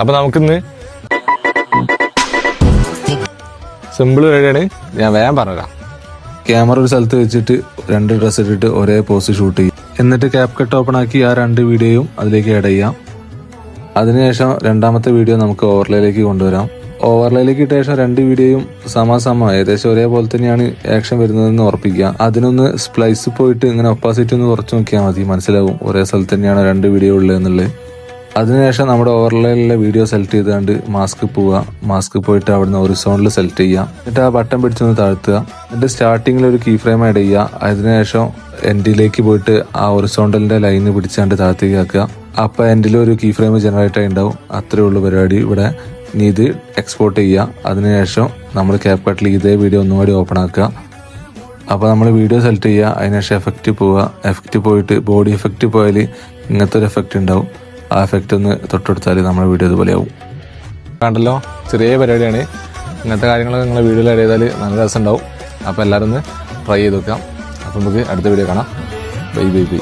അപ്പോൾ നമുക്കിന്ന് സിമ്പിൾ പരിപാടിയാണ്, ഞാൻ വേഗം പറഞ്ഞുതരാം. ക്യാമറ ഒരു സ്ഥലത്ത് വെച്ചിട്ട് 2 ഡ്രസ്സ് ഇട്ടിട്ട് ഒരേ പോസ്റ്റ് ഷൂട്ട് ചെയ്യും. എന്നിട്ട് ക്യാപ് കട്ട് ഓപ്പൺ ആക്കി ആ 2 വീഡിയോയും അതിലേക്ക് ആഡ് ചെയ്യാം. അതിനുശേഷം രണ്ടാമത്തെ വീഡിയോ നമുക്ക് ഓവർലേയിലേക്ക് കൊണ്ടുവരാം. ഓവർലേയിലേക്ക് ഇട്ട ശേഷം 2 വീഡിയോയും സമാസമ ഏകദേശം ഒരേപോലെ തന്നെയാണ് ആക്ഷൻ വരുന്നതെന്ന് ഉറപ്പിക്കുക. അതിനൊന്ന് സ്പ്ലൈസ് പോയിട്ട് ഇങ്ങനെ ഒപ്പാസിറ്റി ഒന്ന് കുറച്ച് നോക്കിയാൽ മതി, മനസ്സിലാവും ഒരേ സ്ഥലത്ത് തന്നെയാണ് 2 വീഡിയോ ഉള്ളത് എന്നുള്ളത്. അതിനുശേഷം നമ്മുടെ ഓവർലേയിലുള്ള വീഡിയോ സെലക്ട് ചെയ്തുകൊണ്ട് മാസ്ക് പോവുക. മാസ്ക് പോയിട്ട് അവിടുന്ന് ഹൊറിസോണ്ടൽ സെലക്ട് ചെയ്യുക. എന്നിട്ട് ആ ബട്ടൺ പിടിച്ചൊന്ന് താഴ്ത്തുക. എന്നിട്ട് സ്റ്റാർട്ടിങ്ങിൽ ഒരു കീ ഫ്രെയിം ആഡ് ചെയ്യുക. അതിനുശേഷം എൻഡിലേക്ക് പോയിട്ട് ആ ഹൊറിസോണ്ടലിന്റെ ലൈന് പിടിച്ചാണ്ട് താഴത്തേക്ക് ആക്കുക. അപ്പോൾ എൻഡിൽ ഒരു കീ ഫ്രെയിം ജനറേറ്റ് ആയി ഉണ്ടാവും. അത്രേ ഉള്ളൂ പരിപാടി ഇവിടെ. ഇനി ഇത് എക്സ്പോർട്ട് ചെയ്യുക. അതിനുശേഷം നമ്മൾ ക്യാപ് കട്ടിൽ ഇതേ വീഡിയോ ഒന്നുകൂടി ഓപ്പൺ ആക്കുക. അപ്പോൾ നമ്മൾ വീഡിയോ സെലക്ട് ചെയ്യുക. അതിനുശേഷം എഫക്റ്റ് പോവുക. എഫക്റ്റ് പോയിട്ട് ബോഡി എഫക്റ്റ് പോയാൽ ഇങ്ങനത്തെ ഒരു എഫക്റ്റ് ഉണ്ടാവും. ആ എഫക്റ്റ് ഒന്ന് തൊട്ടെടുത്താൽ നമ്മുടെ വീഡിയോ ഇതുപോലെയാവും. കണ്ടല്ലോ, ചെറിയ പരിപാടിയാണ്. ഇങ്ങനത്തെ കാര്യങ്ങളൊക്കെ നിങ്ങളെ വീഡിയോയിൽ ആഡ് ചെയ്താൽ നല്ല രസം ഉണ്ടാവും. അപ്പോൾ എല്ലാവരും ഒന്ന് ട്രൈ ചെയ്ത് നോക്കാം. അപ്പോൾ നമുക്ക് അടുത്ത വീഡിയോ കാണാം. Bye bye bye.